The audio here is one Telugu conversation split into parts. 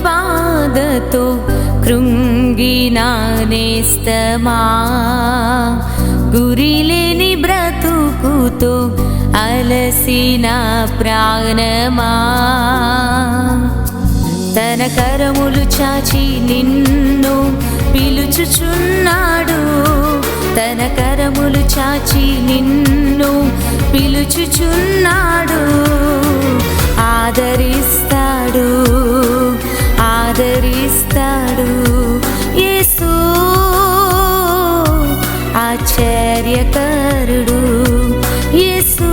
బాధతో కృంగిన నేస్తమా, గురిలేని బ్రతుకుతో అలసిన ప్రాణమా, తన కరములు చాచి నిన్ను పిలుచుచున్నాడు, తన కరములు చాచి నిన్ను పిలుచుచున్నాడు. ఆదరిస్తాడు, ఆదరిస్తాడు యేసు ఆశ్చర్యకరుడు, యేసు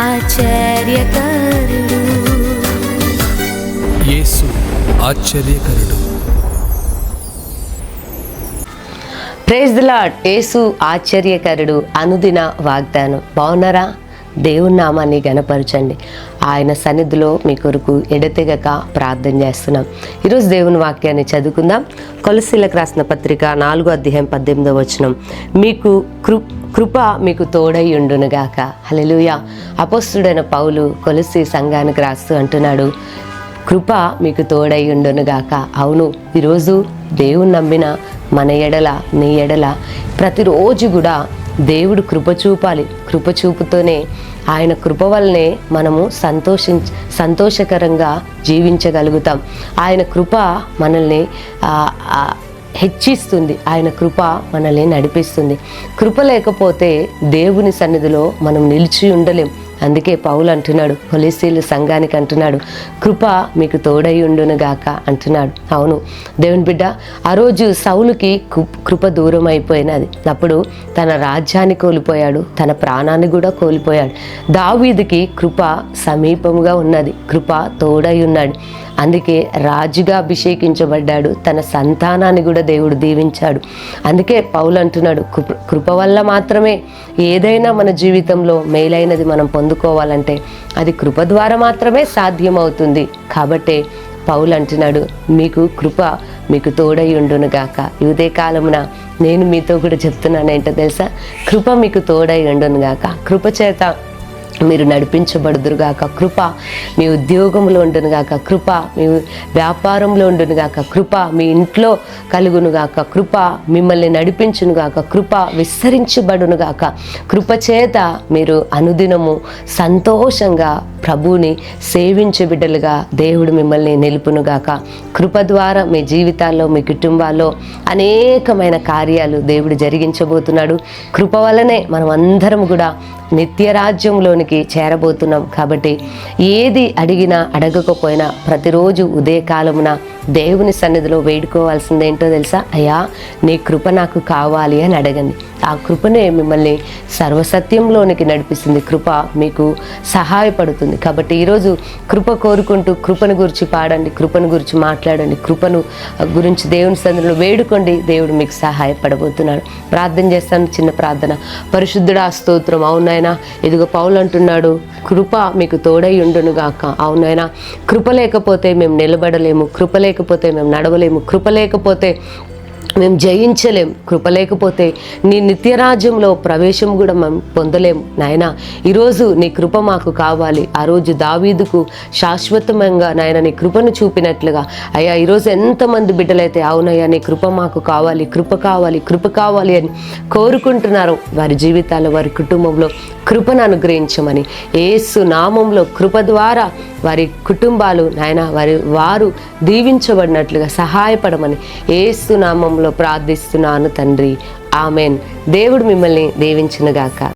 ఆశ్చర్యకరుడు, యేసు ఆశ్చర్యకరుడు. Praise the lord. యేసు ఆశ్చర్యకరుడు అనుదిన వాగ్దానం. బాగున్నారా? దేవుని నామాన్ని గణపరచండి. ఆయన సన్నిధిలో మీ కొరకు ఎడతెగక ప్రార్థన చేస్తున్నాం. ఈరోజు దేవుని వాక్యాన్ని చదువుకుందాం. కొలస్సీలకు రాసిన పత్రిక 4:18 మీకు కృప మీకు తోడై ఉండునుగాక. హల్లెలూయా. అపోస్తలుడైన పౌలు కొలస్సీ సంఘానికి రాస్తూ అంటున్నాడు, కృప మీకు తోడై ఉండునుగాక. అవును, ఈరోజు దేవుని నమ్మిన మన ఎడల, నీ ఎడల ప్రతిరోజు కూడా దేవుడు కృప చూపాలి. కృప చూపుతోనే, ఆయన కృప వల్లనే మనము సంతోషకరంగా జీవించగలుగుతాం. ఆయన కృప మనల్ని హెచ్చిస్తుంది, ఆయన కృప మనల్ని నడిపిస్తుంది. కృప లేకపోతే దేవుని సన్నిధిలో మనం నిలిచి ఉండలేం. అందుకే పౌలు అంటున్నాడు, కొలస్సీలు సంఘానికి అంటున్నాడు, కృప మీకు తోడై ఉండునుగాక అంటున్నాడు. అవును దేవుని బిడ్డ, ఆ రోజు సౌలుకి కృప దూరం అయిపోయినది. అప్పుడు తన రాజ్యాన్ని కోల్పోయాడు, తన ప్రాణాన్ని కూడా కోల్పోయాడు. దావీదుకి కృప సమీపముగా ఉన్నది, కృప తోడై ఉన్నాడు. అందుకే రాజుగా అభిషేకించబడ్డాడు, తన సంతానాన్ని కూడా దేవుడు దీవించాడు. అందుకే పౌలు అంటున్నాడు, కృప వల్ల మాత్రమే ఏదైనా మన జీవితంలో మేలైనది మనం పొందుకోవాలంటే అది కృప ద్వారా మాత్రమే సాధ్యమవుతుంది. కాబట్టే పౌలు అంటున్నాడు, మీకు కృప మీకు తోడై ఉండునుగాక. ఇదే కాలమున నేను మీతో కూడా చెప్తున్నాను ఏంటో తెలుసా? కృప మీకు తోడై ఉండునుగాక. కృప చేత మీరు నడిపించబడుదురుగాక. కృప మీ ఉద్యోగంలో ఉండునుగాక, కృప మీ వ్యాపారంలో ఉండునుగాక, కృప మీ ఇంట్లో కలుగునుగాక, కృప మిమ్మల్ని నడిపించునుగాక, కృప విస్తరించబడునుగాక. కృప చేత మీరు అనుదినము సంతోషంగా ప్రభువుని సేవించే బిడ్డలుగా దేవుడు మిమ్మల్ని నిలుపునుగాక. కృప ద్వారా మీ జీవితాల్లో, మీ కుటుంబాల్లో అనేకమైన కార్యాలు దేవుడు జరిగించబోతున్నాడు. కృప వల్లనే మనం అందరం కూడా నిత్యరాజ్యంలోనికి చేరబోతున్నాం. కాబట్టి ఏది అడిగినా అడగకపోయినా ప్రతిరోజు ఉదయకాలమున దేవుని సన్నిధిలో వేడుకోవాల్సిందేంటో తెలుసా? అయ్యా, నీ కృప నాకు కావాలి అని అడగండి. ఆ కృపనే మిమ్మల్ని సర్వసత్యంలోనికి నడిపిస్తుంది. కృప మీకు సహాయపడుతుంది. కాబట్టి ఈరోజు కృప కోరుకుంటూ కృపను గురించి పాడండి, కృపను గురించి మాట్లాడండి, కృపను గురించి దేవుని సన్నిధిలో వేడుకోండి. దేవుడు మీకు సహాయపడబోతున్నాడు. ప్రార్థన చేస్తాను, చిన్న ప్రార్థన. పరిశుద్ధుడా స్తోత్రం. అవునైనా, ఇదిగో పౌలు అంటున్నాడు, కృప మీకు తోడై ఉండునుగాక. అవునైనా, కృప లేకపోతే మేము నిలబడలేము, కృప లేకపోతే మేము నడవలేము, కృప లేకపోతే మేము జయించలేం, కృప లేకపోతే నీ నిత్యరాజ్యంలో ప్రవేశం కూడా మేము పొందలేము. నాయన, ఈరోజు నీ కృప మాకు కావాలి. ఆ రోజు దావీదుకు శాశ్వతంగా నాయన నీ కృపను చూపినట్లుగా అయ్యా, ఈరోజు ఎంతమంది బిడ్డలైతే అవునయ్యా నీ కృప మాకు కావాలి, కృప కావాలి, కృప కావాలి అని కోరుకుంటున్నారు, వారి జీవితాల్లో, వారి కుటుంబంలో కృపను అనుగ్రహించమని యేసు నామంలో కృప ద్వారా వారి కుటుంబాలు నాయన వారు దీవించబడినట్లుగా సహాయపడమని యేసు నామంలో ప్రార్థిస్తున్నాను తండ్రి. ఆమెన్. దేవుడు మిమ్మల్ని దీవించునుగాక.